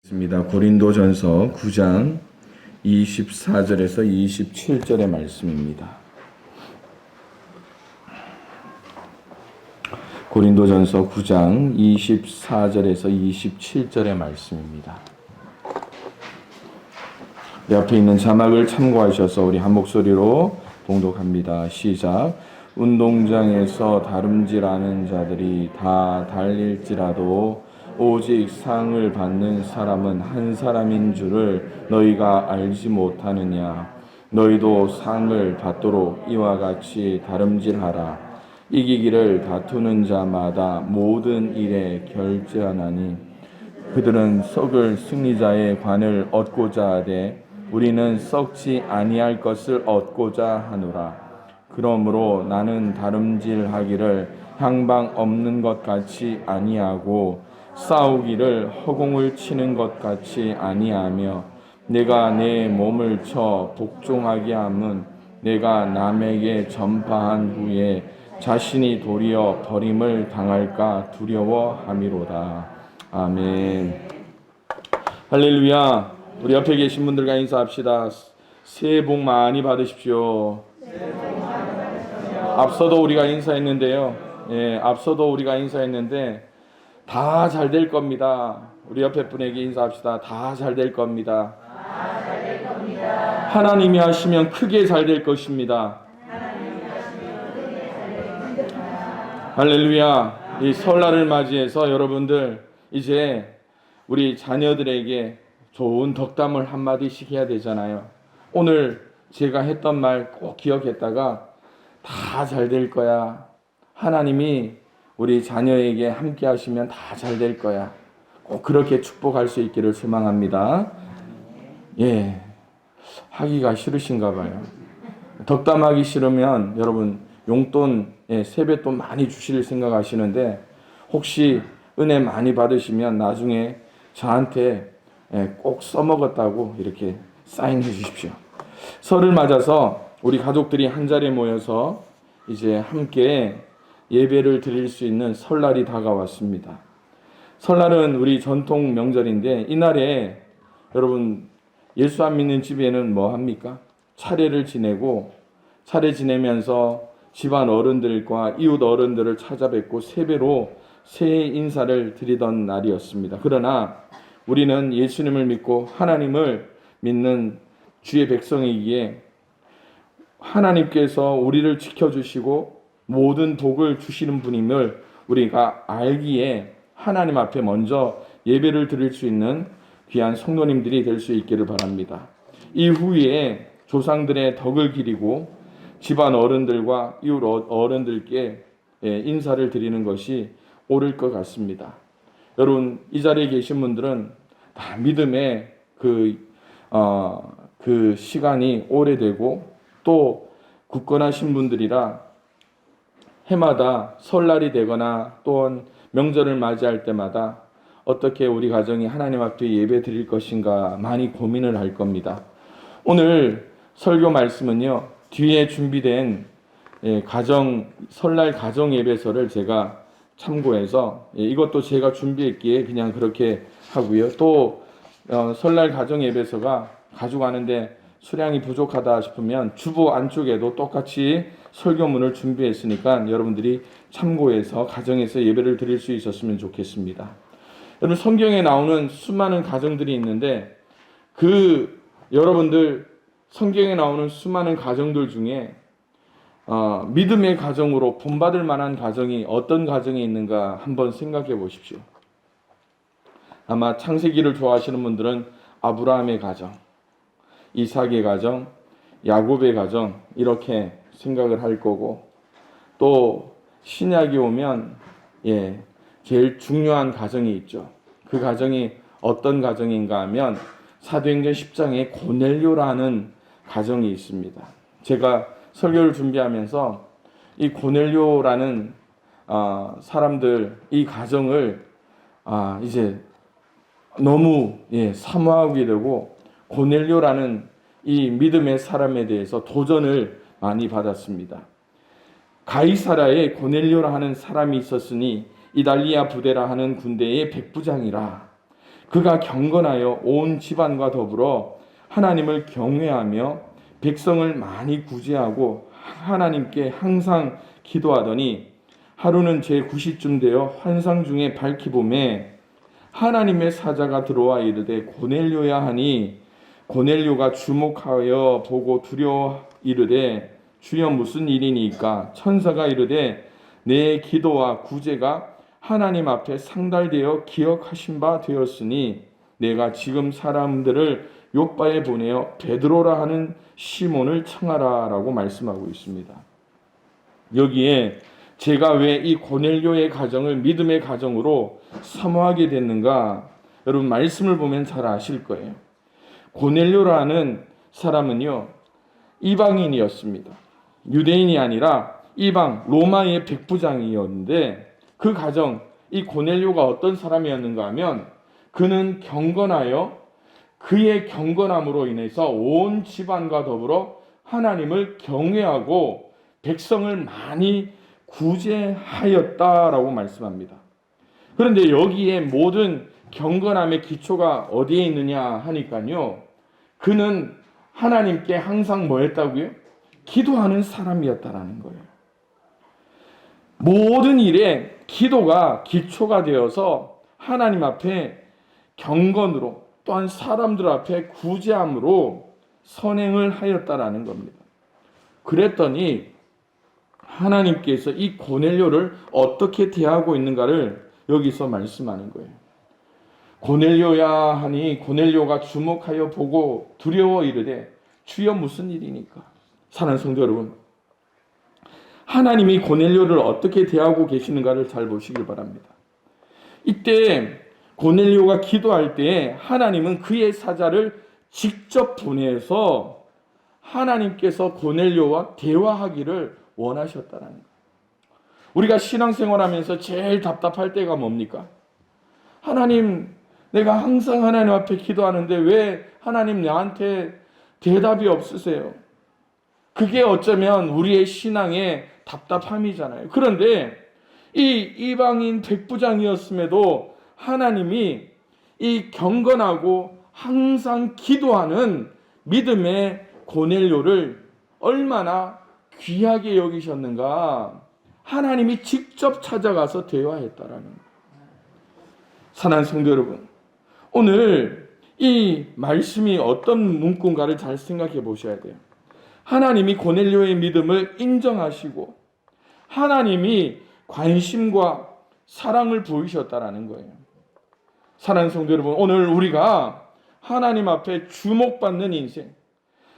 있습니다. 고린도전서 9장 24절에서 27절의 말씀입니다. 고린도전서 9장 24절에서 27절의 말씀입니다. 옆에 있는 자막을 참고하셔서 우리 한 목소리로 봉독합니다. 시작. 운동장에서 다름질하는 자들이 다 달릴지라도 오직 상을 받는 사람은 한 사람인 줄을 너희가 알지 못하느냐. 너희도 상을 받도록 이와 같이 다름질하라. 이기기를 다투는 자마다 모든 일에 결제하나니 그들은 썩을 승리자의 관을 얻고자 하되 우리는 썩지 아니할 것을 얻고자 하노라. 그러므로 나는 다름질하기를 향방 없는 것 같이 아니하고 싸우기를 허공을 치는 것 같이 아니하며 내가 내 몸을 쳐 복종하게 함은 내가 남에게 전파한 후에 자신이 도리어 버림을 당할까 두려워함이로다. 아멘. 할렐루야. 우리 옆에 계신 분들과 인사합시다. 새해 복 많이 받으십시오. 앞서도 우리가 인사했는데요. 앞서도 우리가 인사했는데 다 잘 될 겁니다. 우리 옆에 분에게 인사합시다. 다 잘 될 겁니다. 하나님이 하시면 크게 잘 될 것입니다. 할렐루야. 이 설날을 맞이해서 여러분들 이제 우리 자녀들에게 좋은 덕담을 한마디씩 해야 되잖아요. 오늘 제가 했던 말 꼭 기억했다가 다 잘 될 거야. 하나님이 우리 자녀에게 함께 하시면 다 잘 될 거야. 꼭 그렇게 축복할 수 있기를 소망합니다. 하기가 싫으신가 봐요. 덕담하기 싫으면 여러분 용돈, 세뱃돈 많이 주실 생각하시는데 혹시 은혜 많이 받으시면 나중에 저한테 꼭 써먹었다고 이렇게 사인해 주십시오. 설을 맞아서 우리 가족들이 한 자리에 모여서 이제 함께 예배를 드릴 수 있는 설날이 다가왔습니다. 설날은 우리 전통 명절인데 이날에 여러분 예수 안 믿는 집에는 뭐 합니까? 차례를 지내고 차례 지내면서 집안 어른들과 이웃 어른들을 찾아뵙고 세배로 새해 인사를 드리던 날이었습니다. 그러나 우리는 예수님을 믿고 하나님을 믿는 주의 백성이기에 하나님께서 우리를 지켜주시고 모든 복을 주시는 분임을 우리가 알기에 하나님 앞에 먼저 예배를 드릴 수 있는 귀한 성도님들이 될 수 있기를 바랍니다. 이후에 조상들의 덕을 기리고 집안 어른들과 이웃 어른들께 인사를 드리는 것이 옳을 것 같습니다. 여러분 이 자리에 계신 분들은 다 믿음의 그 시간이 오래되고 또 굳건하신 분들이라 해마다 설날이 되거나 또한 명절을 맞이할 때마다 어떻게 우리 가정이 하나님 앞에 예배 드릴 것인가 많이 고민을 할 겁니다. 오늘 설교 말씀은요. 뒤에 준비된 설날 가정 예배서를 제가 참고해서 이것도 제가 준비했기에 그냥 그렇게 하고요. 또 설날 가정 예배서가 가져가는데 수량이 부족하다 싶으면 주보 안쪽에도 똑같이 설교문을 준비했으니까 여러분들이 참고해서 가정에서 예배를 드릴 수 있었으면 좋겠습니다. 여러분 성경에 나오는 수많은 가정들이 있는데 여러분들 성경에 나오는 수많은 가정들 중에 믿음의 가정으로 본받을 만한 가정이 어떤 가정이 있는가 한번 생각해 보십시오. 아마 창세기를 좋아하시는 분들은 아브라함의 가정, 이삭의 가정, 야곱의 가정 이렇게 생각을 할 거고 또 신약이 오면 제일 중요한 가정이 있죠. 그 가정이 어떤 가정인가 하면 사도행전 10장에 고넬료라는 가정이 있습니다. 제가 설교를 준비하면서 이 고넬료라는 사람들 이 가정을 이제 너무 사모하게 되고 고넬료라는 이 믿음의 사람에 대해서 도전을 많이 받았습니다. 가이사라에 고넬료라 하는 사람이 있었으니 이달리아 부대라 하는 군대의 백부장이라. 그가 경건하여 온 집안과 더불어 하나님을 경외하며 백성을 많이 구제하고 하나님께 항상 기도하더니 하루는 제9시쯤 되어 환상 중에 밝히 보매 하나님의 사자가 들어와 이르되 고넬료야 하니 고넬료가 주목하여 보고 두려워 이르되 주여 무슨 일이니까 천사가 이르되 내 기도와 구제가 하나님 앞에 상달되어 기억하신 바 되었으니 내가 지금 사람들을 요바에 보내어 베드로라 하는 시몬을 청하라 라고 말씀하고 있습니다. 여기에 제가 왜 이 고넬료의 가정을 믿음의 가정으로 사모하게 됐는가, 여러분 말씀을 보면 잘 아실 거예요. 고넬료라는 사람은요 이방인이었습니다. 유대인이 아니라 이방 로마의 백부장이었는데 그 가정, 이 고넬료가 어떤 사람이었는가 하면 그는 경건하여 그의 경건함으로 인해서 온 집안과 더불어 하나님을 경외하고 백성을 많이 구제하였다라고 말씀합니다. 그런데 여기에 모든 경건함의 기초가 어디에 있느냐 하니까요, 그는 하나님께 항상 뭐 했다고요? 기도하는 사람이었다라는 거예요. 모든 일에 기도가 기초가 되어서 하나님 앞에 경건으로 또한 사람들 앞에 구제함으로 선행을 하였다라는 겁니다. 그랬더니 하나님께서 이 고넬료를 어떻게 대하고 있는가를 여기서 말씀하는 거예요. 고넬료야 하니 고넬료가 주목하여 보고 두려워 이르되 주여 무슨 일이니까. 사랑하는 성도 여러분, 하나님이 고넬료를 어떻게 대하고 계시는가를 잘 보시길 바랍니다. 이때 고넬료가 기도할 때 하나님은 그의 사자를 직접 보내서 하나님께서 고넬료와 대화하기를 원하셨다는 거예요. 우리가 신앙생활하면서 제일 답답할 때가 뭡니까? 하나님, 내가 항상 하나님 앞에 기도하는데 왜 하나님 나한테 대답이 없으세요? 그게 어쩌면 우리의 신앙의 답답함이잖아요. 그런데 이 이방인 백부장이었음에도 하나님이 이 경건하고 항상 기도하는 믿음의 고넬료를 얼마나 귀하게 여기셨는가, 하나님이 직접 찾아가서 대화했다라는 거예요. 사랑하는 성도 여러분, 오늘 이 말씀이 어떤 문구인가를 잘 생각해 보셔야 돼요. 하나님이 고넬료의 믿음을 인정하시고 하나님이 관심과 사랑을 보이셨다라는 거예요. 사랑하는 성도 여러분, 오늘 우리가 하나님 앞에 주목받는 인생,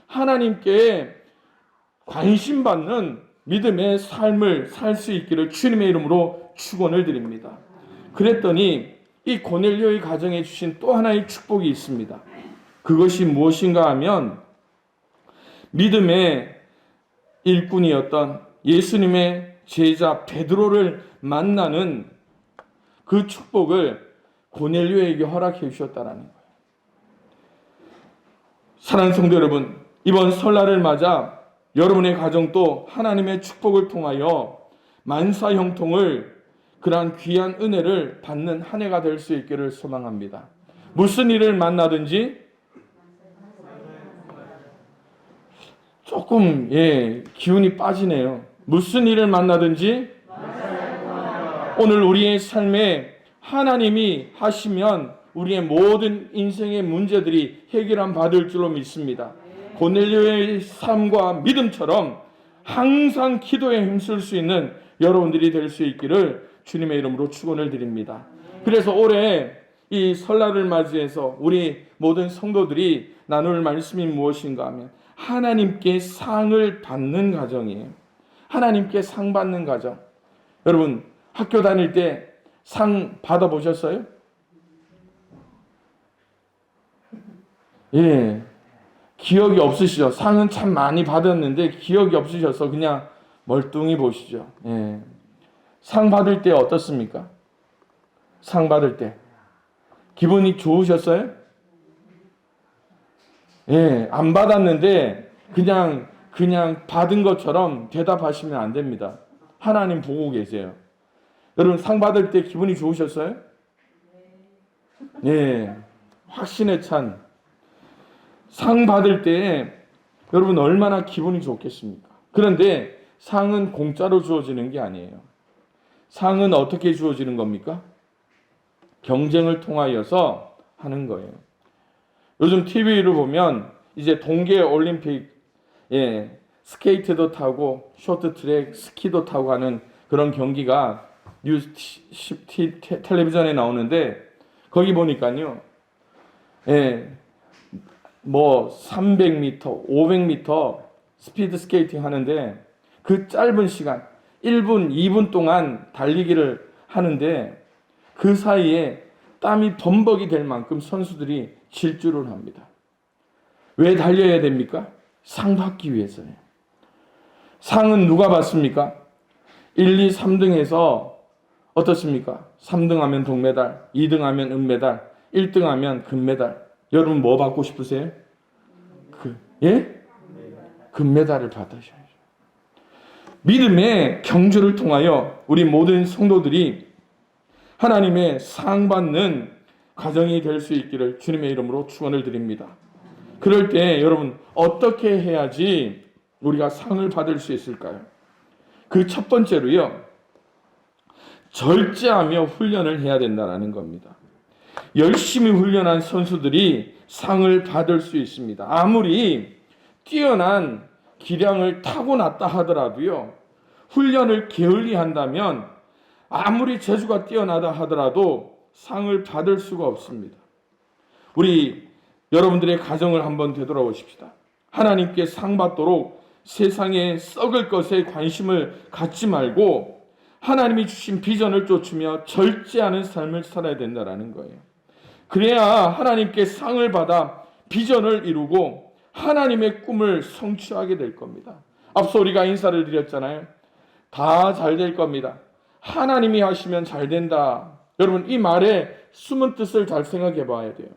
하나님께 관심받는 믿음의 삶을 살 수 있기를 주님의 이름으로 축원을 드립니다. 그랬더니 이 고넬료의 가정에 주신 또 하나의 축복이 있습니다. 그것이 무엇인가 하면 믿음의 일꾼이었던 예수님의 제자 베드로를 만나는 그 축복을 고넬료에게 허락해 주셨다는 거예요. 사랑하는 성도 여러분, 이번 설날을 맞아 여러분의 가정도 하나님의 축복을 통하여 만사 형통을, 그러한 귀한 은혜를 받는 한 해가 될 수 있기를 소망합니다. 무슨 일을 만나든지 조금 기운이 빠지네요. 무슨 일을 만나든지 오늘 우리의 삶에 하나님이 하시면 우리의 모든 인생의 문제들이 해결함 받을 줄로 믿습니다. 고넬료의 삶과 믿음처럼 항상 기도에 힘쓸 수 있는 여러분들이 될 수 있기를 주님의 이름으로 축원을 드립니다. 그래서 올해 이 설날을 맞이해서 우리 모든 성도들이 나눌 말씀이 무엇인가 하면 하나님께 상을 받는 가정이에요. 하나님께 상 받는 가정. 여러분 학교 다닐 때 상 받아보셨어요? 예, 기억이 없으시죠? 상은 참 많이 받았는데 기억이 없으셔서 그냥 멀뚱히 보시죠. 예. 상 받을 때 어떻습니까? 상 받을 때 기분이 좋으셨어요? 예, 안 받았는데 그냥 받은 것처럼 대답하시면 안 됩니다. 하나님 보고 계세요. 여러분 상 받을 때 기분이 좋으셨어요? 예, 확신에 찬 상 받을 때 여러분 얼마나 기분이 좋겠습니까? 그런데 상은 공짜로 주어지는 게 아니에요. 상은 어떻게 주어지는 겁니까? 경쟁을 통하여서 하는 거예요. 요즘 TV를 보면 이제 동계 올림픽, 예, 스케이트도 타고 쇼트트랙, 스키도 타고 하는 그런 경기가 뉴스 텔레비전에 나오는데 거기 보니까요, 예, 뭐 300m, 500m 스피드 스케이팅 하는데 그 짧은 시간 1분, 2분 동안 달리기를 하는데 그 사이에 땀이 범벅이 될 만큼 선수들이 질주를 합니다. 왜 달려야 됩니까? 상 받기 위해서예요. 상은 누가 받습니까? 1, 2, 3등에서 어떻습니까? 3등 하면 동메달, 2등 하면 은메달, 1등 하면 금메달. 여러분 뭐 받고 싶으세요? 예? 금메달을 받으셔야죠. 믿음의 경주를 통하여 우리 모든 성도들이 하나님의 상 받는 가정이 될 수 있기를 주님의 이름으로 축원을 드립니다. 그럴 때 여러분 어떻게 해야지 우리가 상을 받을 수 있을까요? 그 첫 번째로요, 절제하며 훈련을 해야 된다는 겁니다. 열심히 훈련한 선수들이 상을 받을 수 있습니다. 아무리 뛰어난 기량을 타고났다 하더라도요, 훈련을 게을리 한다면 아무리 재주가 뛰어나다 하더라도 상을 받을 수가 없습니다. 우리 여러분들의 가정을 한번 되돌아보십시다. 하나님께 상 받도록 세상에 썩을 것에 관심을 갖지 말고 하나님이 주신 비전을 쫓으며 절제하는 삶을 살아야 된다는 거예요. 그래야 하나님께 상을 받아 비전을 이루고 하나님의 꿈을 성취하게 될 겁니다. 앞서 우리가 인사를 드렸잖아요. 다 잘 될 겁니다. 하나님이 하시면 잘 된다. 여러분 이 말의 숨은 뜻을 잘 생각해 봐야 돼요.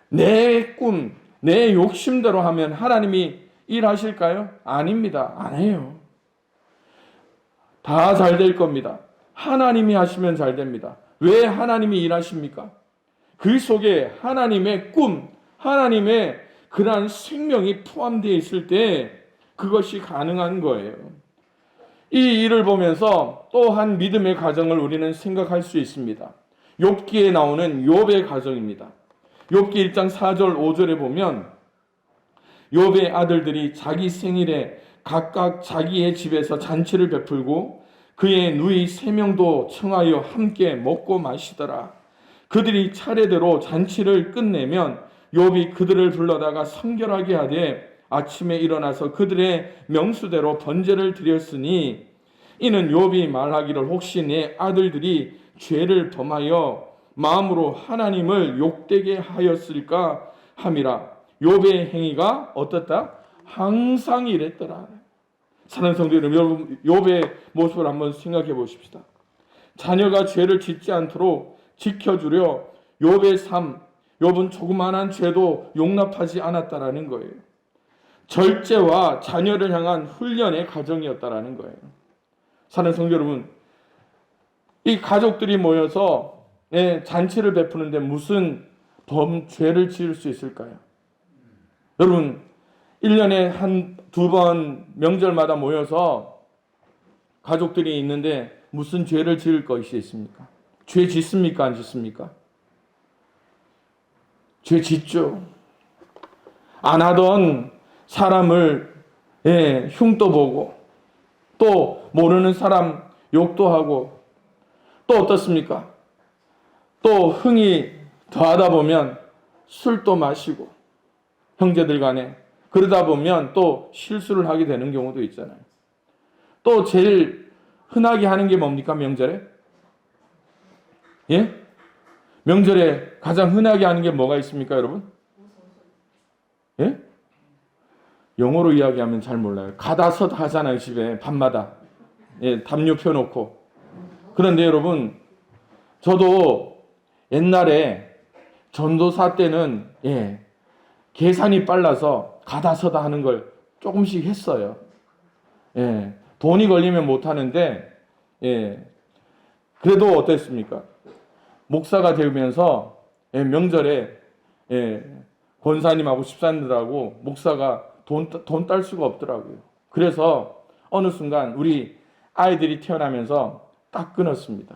내 꿈, 내 욕심대로 하면 하나님이 일하실까요? 아닙니다. 안 해요. 다 잘 될 겁니다. 하나님이 하시면 잘 됩니다. 왜 하나님이 일하십니까? 그 속에 하나님의 꿈, 하나님의 그러한 생명이 포함되어 있을 때 그것이 가능한 거예요. 이 일을 보면서 또 한 믿음의 가정을 우리는 생각할 수 있습니다. 욥기에 나오는 욥의 가정입니다. 욥기 1장 4절 5절에 보면 욥의 아들들이 자기 생일에 각각 자기의 집에서 잔치를 베풀고 그의 누이 3명도 청하여 함께 먹고 마시더라. 그들이 차례대로 잔치를 끝내면 욥이 그들을 불러다가 성결하게 하되 아침에 일어나서 그들의 명수대로 번제를 드렸으니 이는 욥이 말하기를 혹시 내 아들들이 죄를 범하여 마음으로 하나님을 욕되게 하였을까 함이라. 욥의 행위가 어떻다? 항상 이랬더라. 사랑하는 성도 여러분, 욥의 모습을 한번 생각해 보십시다. 자녀가 죄를 짓지 않도록 지켜주려 욥의 삶, 욥은 조그마한 죄도 용납하지 않았다라는 거예요. 절제와 자녀를 향한 훈련의 과정이었다라는 거예요. 사랑하는 성도 여러분, 이 가족들이 모여서 잔치를 베푸는데 무슨 죄를 지을 수 있을까요? 여러분 1년에 한 두 번 명절마다 모여서 가족들이 있는데 무슨 죄를 지을 것이 있습니까? 죄 짓습니까? 안 짓습니까? 죄 짓죠. 안 하던 사람을 흉도 보고 또 모르는 사람 욕도 하고 또 어떻습니까? 또 흥이 더하다 보면 술도 마시고 형제들 간에 그러다 보면 또 실수를 하게 되는 경우도 있잖아요. 또 제일 흔하게 하는 게 뭡니까? 명절에? 예? 명절에 가장 흔하게 하는 게 뭐가 있습니까, 여러분? 예? 영어로 이야기하면 잘 몰라요. 가다 서다 하잖아요, 집에 밤마다. 예, 담요 펴놓고. 그런데 여러분, 저도 옛날에 전도사 때는 계산이 빨라서 가다 서다 하는 걸 조금씩 했어요. 돈이 걸리면 못 하는데, 그래도 어땠습니까? 목사가 되면서 명절에 권사님하고 집사님들하고 목사가 돈 딸 수가 없더라고요. 그래서 어느 순간 우리 아이들이 태어나면서 딱 끊었습니다.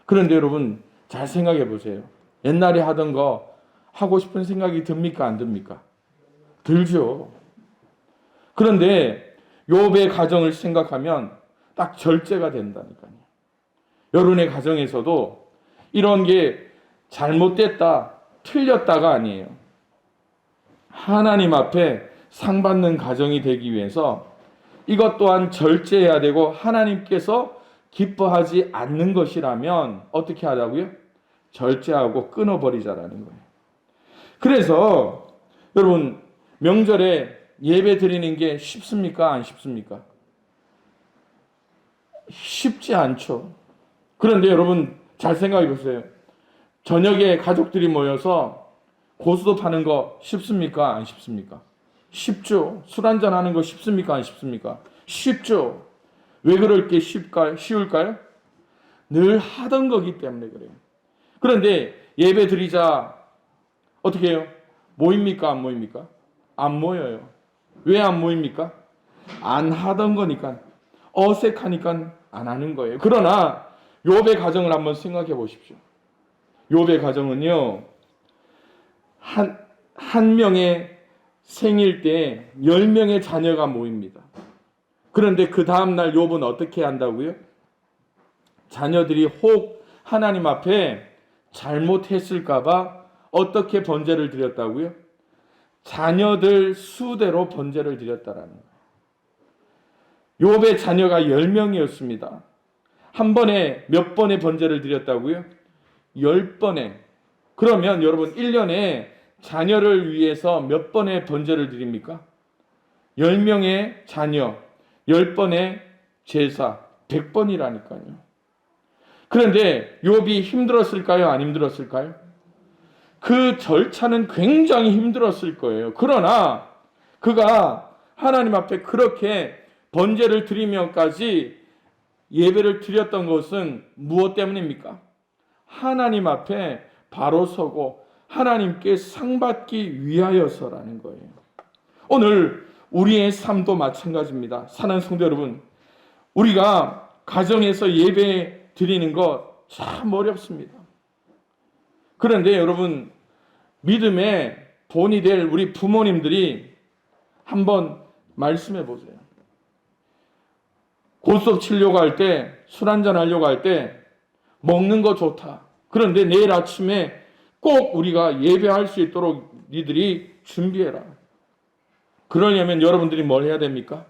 그런데 여러분 잘 생각해 보세요. 옛날에 하던 거 하고 싶은 생각이 듭니까? 안 듭니까? 들죠. 그런데 욥의 가정을 생각하면 딱 절제가 된다니까요. 여러분의 가정에서도 이런 게 잘못됐다, 틀렸다가 아니에요. 하나님 앞에 상 받는 가정이 되기 위해서 이것 또한 절제해야 되고 하나님께서 기뻐하지 않는 것이라면 어떻게 하자고요? 절제하고 끊어버리자라는 거예요. 그래서 여러분 명절에 예배 드리는 게 쉽습니까? 안 쉽습니까? 쉽지 않죠. 그런데 여러분 잘 생각해 보세요. 저녁에 가족들이 모여서 고수도 파는 거 쉽습니까? 안 쉽습니까? 쉽죠. 술 한잔 하는 거 쉽습니까? 안 쉽습니까? 쉽죠. 왜 그렇게 쉬울까요? 늘 하던 거기 때문에 그래요. 그런데 예배 드리자 어떻게 해요? 모입니까? 안 모입니까? 안 모여요. 왜 안 모입니까? 안 하던 거니까. 어색하니까 안 하는 거예요. 그러나 욥의 가정을 한번 생각해 보십시오. 욥의 가정은요. 한 명의 생일 때 10명의 자녀가 모입니다. 그런데 그 다음날 욥은 어떻게 한다고요? 자녀들이 혹 하나님 앞에 잘못했을까봐 어떻게 번제를 드렸다고요? 자녀들 수대로 번제를 드렸다라는 거예요. 욥의 자녀가 10명이었습니다. 한 번에 몇 번의 번제를 드렸다고요? 10번에. 그러면 여러분 1년에 자녀를 위해서 몇 번의 번제를 드립니까? 10명의 자녀, 10번의 제사, 100번이라니까요. 그런데 욥이 힘들었을까요? 안 힘들었을까요? 그 절차는 굉장히 힘들었을 거예요. 그러나 그가 하나님 앞에 그렇게 번제를 드리면까지 예배를 드렸던 것은 무엇 때문입니까? 하나님 앞에 바로 서고 하나님께 상받기 위하여서라는 거예요. 오늘 우리의 삶도 마찬가지입니다. 사랑하는 성도 여러분, 우리가 가정에서 예배 드리는 것 참 어렵습니다. 그런데 여러분, 믿음의 본이 될 우리 부모님들이 한번 말씀해 보세요. 고스톱 치려고 할 때, 술 한잔 하려고 할 때 먹는 거 좋다. 그런데 내일 아침에 꼭 우리가 예배할 수 있도록 니들이 준비해라. 그러려면 여러분들이 뭘 해야 됩니까?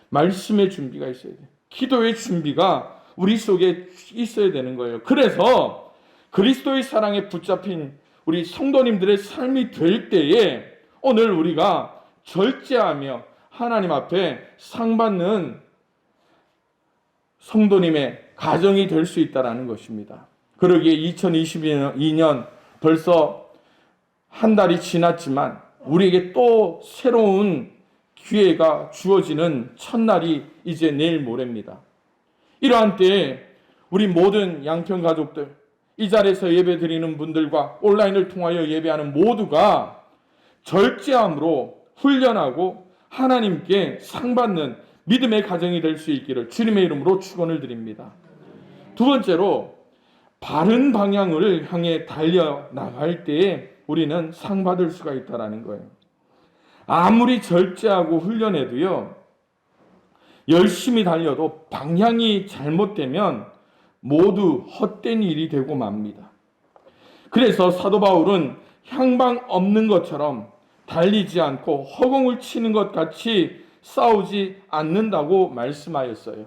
말씀의 준비가 있어야 돼요. 기도의 준비가 우리 속에 있어야 되는 거예요. 그래서 그리스도의 사랑에 붙잡힌 우리 성도님들의 삶이 될 때에 오늘 우리가 절제하며 하나님 앞에 상받는 성도님의 가정이 될 수 있다는 것입니다. 그러기에 2022년 벌써 한 달이 지났지만 우리에게 또 새로운 기회가 주어지는 첫날이 이제 내일 모레입니다. 이러한 때에 우리 모든 양평 가족들, 이 자리에서 예배 드리는 분들과 온라인을 통하여 예배하는 모두가 절제함으로 훈련하고 하나님께 상받는 믿음의 가정이 될 수 있기를 주님의 이름으로 축원을 드립니다. 두 번째로 바른 방향을 향해 달려나갈 때에 우리는 상받을 수가 있다는 거예요. 아무리 절제하고 훈련해도요, 열심히 달려도 방향이 잘못되면 모두 헛된 일이 되고 맙니다. 그래서 사도 바울은 향방 없는 것처럼 달리지 않고 허공을 치는 것 같이 싸우지 않는다고 말씀하였어요.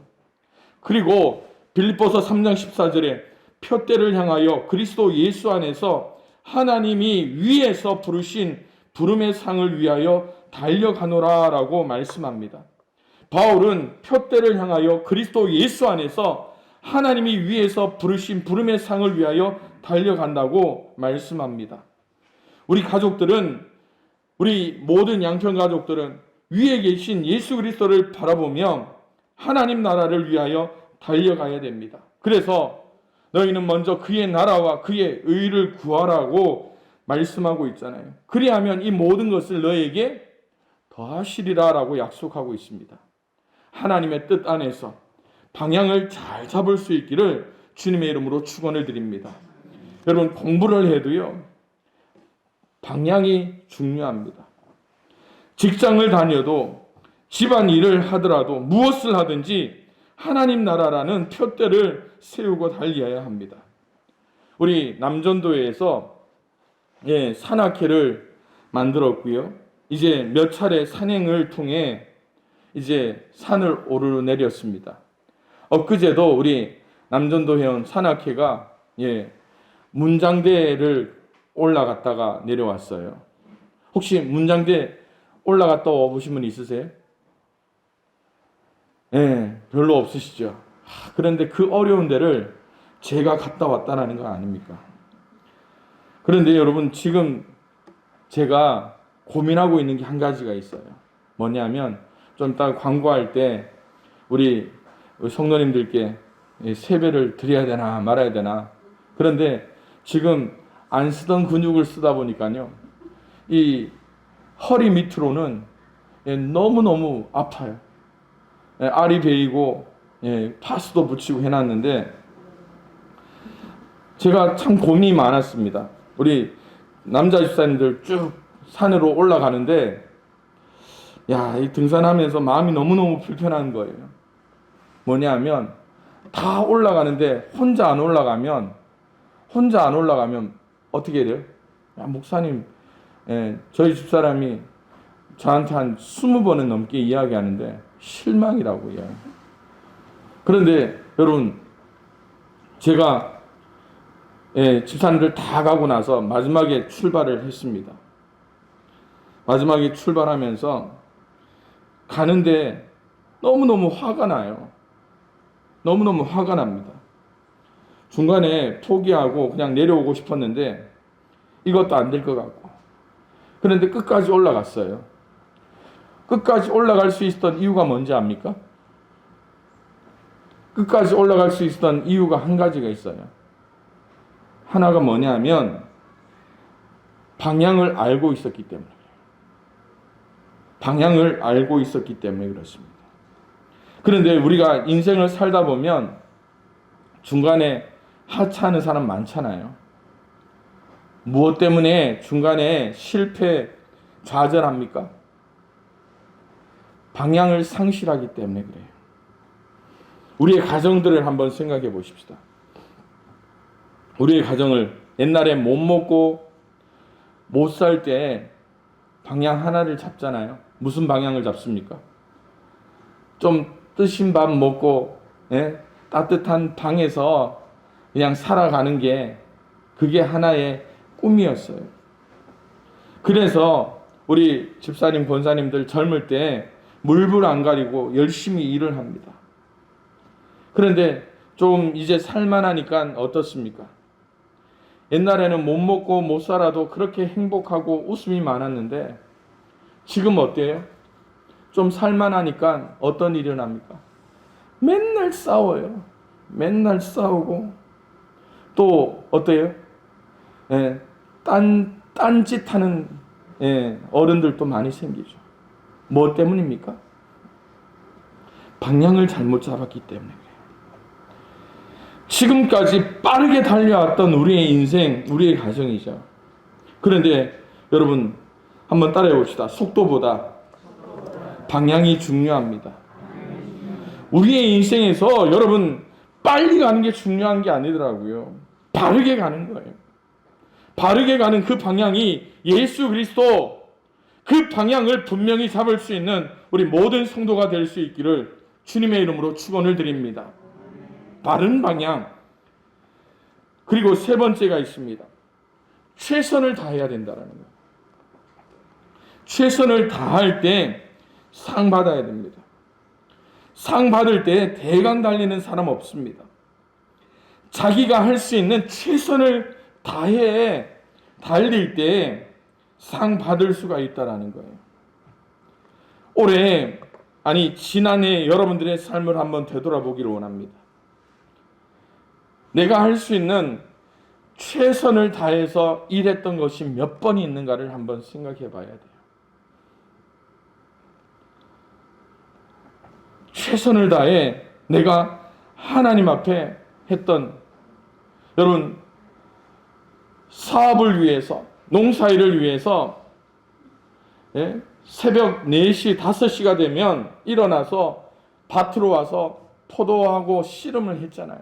그리고 빌립보서 3장 14절에 표대를 향하여 그리스도 예수 안에서 하나님이 위에서 부르신 부름의 상을 위하여 달려가노라 라고 말씀합니다. 바울은 표대를 향하여 그리스도 예수 안에서 하나님이 위에서 부르신 부름의 상을 위하여 달려간다고 말씀합니다. 우리 가족들은, 우리 모든 양평 가족들은 위에 계신 예수 그리스도를 바라보며 하나님 나라를 위하여 달려가야 됩니다. 그래서 너희는 먼저 그의 나라와 그의 의를 구하라고 말씀하고 있잖아요. 그리하면 이 모든 것을 너에게 더하시리라 라고 약속하고 있습니다. 하나님의 뜻 안에서 방향을 잘 잡을 수 있기를 주님의 이름으로 축원을 드립니다. 여러분, 공부를 해도요, 방향이 중요합니다. 직장을 다녀도 집안 일을 하더라도 무엇을 하든지 하나님 나라라는 표대를 세우고 달려야 합니다. 우리 남전도에서 산악회를 만들었고요. 이제 몇 차례 산행을 통해 이제 산을 오르내렸습니다. 엊그제도 우리 남전도 회원 산악회가 문장대를 올라갔다가 내려왔어요. 혹시 문장대 올라갔다 와보신 분 있으세요? 별로 없으시죠? 그런데 그 어려운 데를 제가 갔다 왔다는 거 아닙니까? 그런데 여러분, 지금 제가 고민하고 있는 게 한 가지가 있어요. 뭐냐면, 좀 이따 광고할 때 우리 성도님들께 세배를 드려야 되나 말아야 되나. 그런데 지금 안 쓰던 근육을 쓰다 보니까요, 이 허리 밑으로는 너무너무 아파요. 알이 베이고 파스도 붙이고 해놨는데 제가 참 고민이 많았습니다. 우리 남자 집사님들 쭉 산으로 올라가는데 이 등산하면서 마음이 너무너무 불편한 거예요. 뭐냐면 다 올라가는데 혼자 안 올라가면 어떻게 돼요? 목사님, 저희 집사람이 저한테 한 20번은 넘게 이야기하는데 실망이라고 이야기해요. 그런데 여러분, 제가 집사람들 다 가고 나서 마지막에 출발을 했습니다. 마지막에 출발하면서 가는데 너무너무 화가 나요. 너무너무 화가 납니다. 중간에 포기하고 그냥 내려오고 싶었는데 이것도 안 될 것 같고, 그런데 끝까지 올라갔어요. 끝까지 올라갈 수 있었던 이유가 뭔지 압니까? 끝까지 올라갈 수 있었던 이유가 한 가지가 있어요. 하나가 뭐냐면 방향을 알고 있었기 때문에. 방향을 알고 있었기 때문에 그렇습니다. 그런데 우리가 인생을 살다 보면 중간에 하차하는 사람 많잖아요. 무엇 때문에 중간에 실패, 좌절합니까? 방향을 상실하기 때문에 그래요. 우리의 가정들을 한번 생각해 보십시다. 우리의 가정을 옛날에 못 먹고 못 살 때 방향 하나를 잡잖아요. 무슨 방향을 잡습니까? 좀 뜨신 밥 먹고 따뜻한 방에서 그냥 살아가는 게 그게 하나의 꿈이었어요. 그래서 우리 집사님, 권사님들 젊을 때 물불 안 가리고 열심히 일을 합니다. 그런데 좀 이제 살만하니까 어떻습니까? 옛날에는 못 먹고 못 살아도 그렇게 행복하고 웃음이 많았는데 지금 어때요? 좀 살만하니까 어떤 일이 납니까? 맨날 싸워요. 맨날 싸우고 또 어때요? 딴짓하는 어른들도 많이 생기죠. 뭐 때문입니까? 방향을 잘못 잡았기 때문에 그래요. 지금까지 빠르게 달려왔던 우리의 인생, 우리의 가정이죠. 그런데 여러분 한번 따라해 봅시다. 속도보다 방향이 중요합니다. 우리의 인생에서 여러분 빨리 가는 게 중요한 게 아니더라고요. 바르게 가는 거예요. 바르게 가는 그 방향이 예수 그리스도, 그 방향을 분명히 잡을 수 있는 우리 모든 성도가 될 수 있기를 주님의 이름으로 축원을 드립니다. 바른 방향. 그리고 세 번째가 있습니다. 최선을 다해야 된다는 거예요. 최선을 다할 때 상 받아야 됩니다. 상 받을 때 대강 달리는 사람 없습니다. 자기가 할 수 있는 최선을 다해 달릴 때 상 받을 수가 있다는 거예요. 올해, 지난해 여러분들의 삶을 한번 되돌아보기를 원합니다. 내가 할 수 있는 최선을 다해서 일했던 것이 몇 번이 있는가를 한번 생각해 봐야 돼요. 최선을 다해 내가 하나님 앞에 했던, 여러분, 사업을 위해서, 농사일을 위해서 새벽 4시, 5시가 되면 일어나서 밭으로 와서 포도하고 씨름을 했잖아요.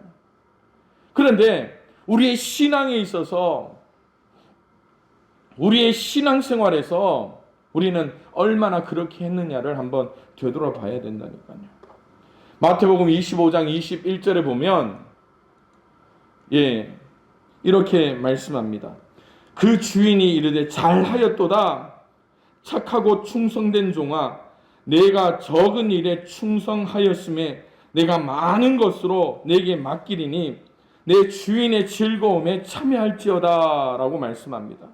그런데 우리의 신앙에 있어서, 우리의 신앙생활에서 우리는 얼마나 그렇게 했느냐를 한번 되돌아봐야 된다니까요. 마태복음 25장 21절에 보면 이렇게 말씀합니다. 그 주인이 이르되 잘하였도다 착하고 충성된 종아, 내가 적은 일에 충성하였음에 내가 많은 것으로 내게 맡기리니 내 주인의 즐거움에 참여할지어다 라고 말씀합니다.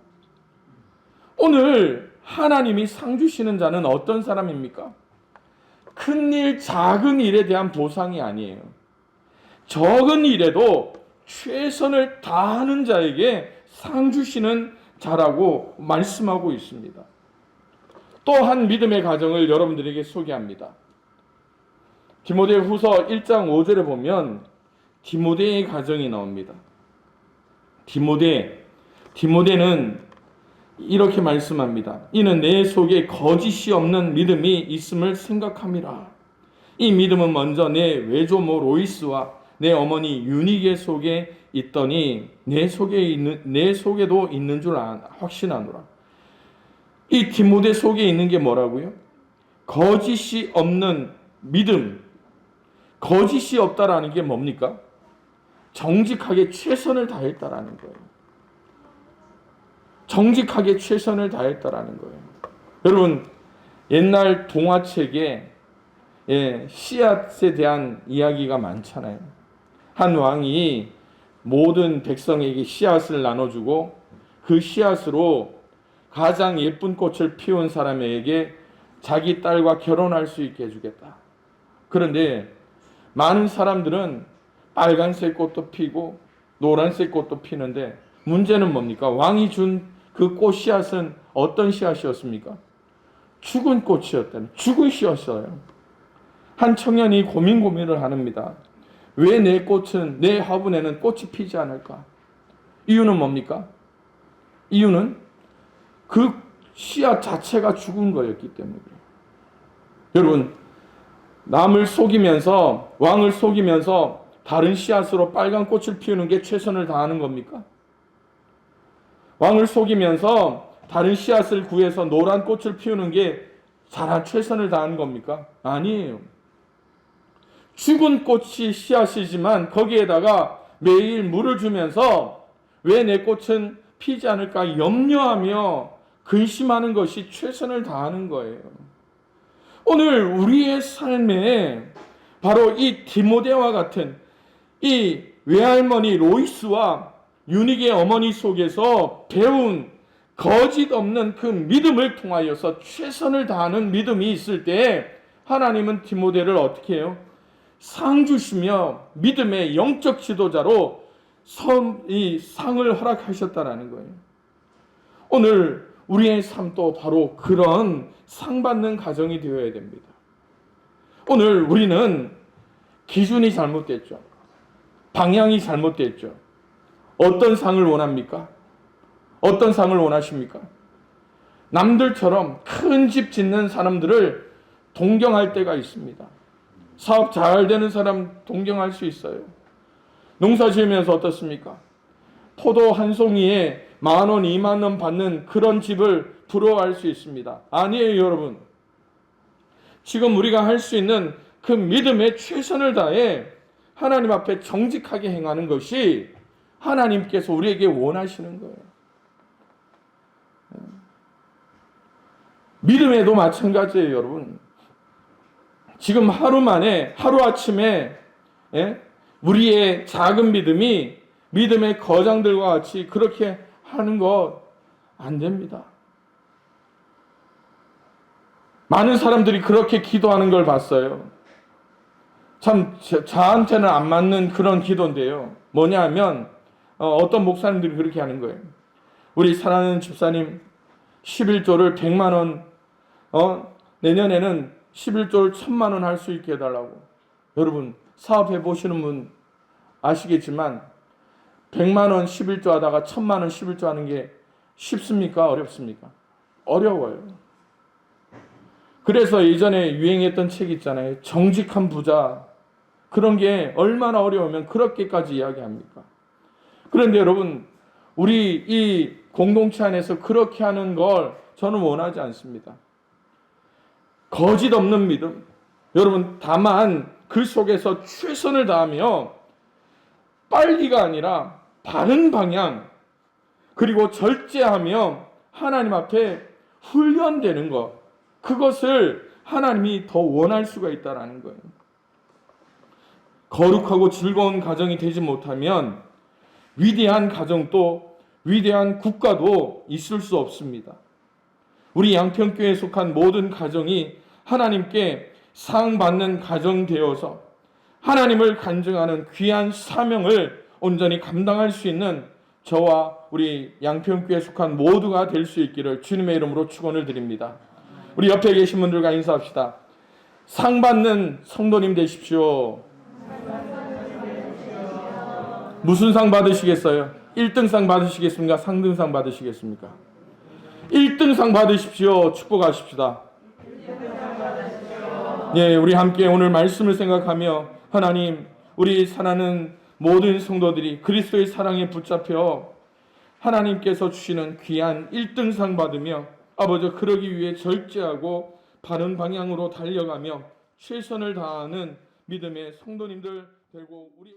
오늘 하나님이 상 주시는 자는 어떤 사람입니까? 큰 일, 작은 일에 대한 보상이 아니에요. 적은 일에도 최선을 다하는 자에게 상 주시는 자라고 말씀하고 있습니다. 또 한 믿음의 가정을 여러분들에게 소개합니다. 디모데후서 1장 5절에 보면 디모데의 가정이 나옵니다. 디모데는 이렇게 말씀합니다. 이는 내 속에 거짓이 없는 믿음이 있음을 생각함이라. 이 믿음은 먼저 내 외조모 로이스와 내 어머니 유니게 속에 있더니 내 속에도 있는 줄 확신하노라. 이 디모데 속에 있는 게 뭐라고요? 거짓이 없는 믿음. 거짓이 없다라는 게 뭡니까? 정직하게 최선을 다했다라는 거예요. 정직하게 최선을 다했다라는 거예요. 여러분, 옛날 동화책에 씨앗에 대한 이야기가 많잖아요. 한 왕이 모든 백성에게 씨앗을 나눠주고 그 씨앗으로 가장 예쁜 꽃을 피운 사람에게 자기 딸과 결혼할 수 있게 해주겠다. 그런데 많은 사람들은 빨간색 꽃도 피고 노란색 꽃도 피는데 문제는 뭡니까? 왕이 준 그 꽃 씨앗은 어떤 씨앗이었습니까? 죽은 꽃이었다는, 죽은 씨앗이었어요. 한 청년이 고민을 합니다. 왜 내 꽃은, 내 화분에는 꽃이 피지 않을까? 이유는 뭡니까? 이유는 그 씨앗 자체가 죽은 거였기 때문에 그래요. 여러분, 남을 속이면서, 왕을 속이면서 다른 씨앗으로 빨간 꽃을 피우는 게 최선을 다하는 겁니까? 왕을 속이면서 다른 씨앗을 구해서 노란 꽃을 피우는 게 최선을 다하는 겁니까? 아니에요. 죽은 꽃이 씨앗이지만 거기에다가 매일 물을 주면서 왜 내 꽃은 피지 않을까 염려하며 근심하는 것이 최선을 다하는 거예요. 오늘 우리의 삶에 바로 이 디모데와 같은 이 외할머니 로이스와 유닉의 어머니 속에서 배운 거짓 없는 그 믿음을 통하여서 최선을 다하는 믿음이 있을 때 하나님은 디모데를 어떻게 해요? 상 주시며 믿음의 영적 지도자로 이 상을 허락하셨다라는 거예요. 오늘 우리의 삶도 바로 그런 상 받는 가정이 되어야 됩니다. 오늘 우리는 기준이 잘못됐죠. 방향이 잘못됐죠. 어떤 상을 원합니까? 어떤 상을 원하십니까? 남들처럼 큰 집 짓는 사람들을 동경할 때가 있습니다. 사업 잘 되는 사람 동경할 수 있어요. 농사 지으면서 어떻습니까? 포도 한 송이에 10,000원, 20,000원 받는 그런 집을 부러워할 수 있습니다. 아니에요, 여러분. 지금 우리가 할 수 있는 그 믿음의 최선을 다해 하나님 앞에 정직하게 행하는 것이 하나님께서 우리에게 원하시는 거예요. 믿음에도 마찬가지예요, 여러분. 지금 하루아침에 우리의 작은 믿음이 믿음의 거장들과 같이 그렇게 하는 거 안 됩니다. 많은 사람들이 그렇게 기도하는 걸 봤어요. 참 저한테는 안 맞는 그런 기도인데요. 뭐냐면 어떤 목사님들이 그렇게 하는 거예요. 우리 사랑하는 집사님 11조를 100만 원, 내년에는 11조를 1000만 원 할 수 있게 해달라고. 여러분 사업해 보시는 분 아시겠지만 100만 원 11조 하다가 1000만 원 11조 하는 게 쉽습니까? 어렵습니까? 어려워요. 그래서 예전에 유행했던 책 있잖아요. 정직한 부자. 그런 게 얼마나 어려우면 그렇게까지 이야기합니까? 그런데 여러분, 우리 이 공동체 안에서 그렇게 하는 걸 저는 원하지 않습니다. 거짓 없는 믿음. 여러분, 다만 그 속에서 최선을 다하며 빨리가 아니라 바른 방향, 그리고 절제하며 하나님 앞에 훈련되는 것, 그것을 하나님이 더 원할 수가 있다는 거예요. 거룩하고 즐거운 가정이 되지 못하면 위대한 가정도 위대한 국가도 있을 수 없습니다. 우리 양평교회에 속한 모든 가정이 하나님께 사랑받는 가정 되어서 하나님을 간증하는 귀한 사명을 온전히 감당할 수 있는 저와 우리 양평교회에 속한 모두가 될 수 있기를 주님의 이름으로 축원을 드립니다. 우리 옆에 계신 분들과 인사합시다. 상 받는 성도님 되십시오. 무슨 상 받으시겠어요? 1등상 받으시겠습니까? 상등상 받으시겠습니까? 1등상 받으십시오. 축복하십시다. 예, 우리 함께 오늘 말씀을 생각하며 하나님, 우리 사랑하는 모든 성도들이 그리스도의 사랑에 붙잡혀 하나님께서 주시는 귀한 1등상 받으며 아버지 그러기 위해 절제하고 바른 방향으로 달려가며 최선을 다하는 믿음의 성도님들 되고 우리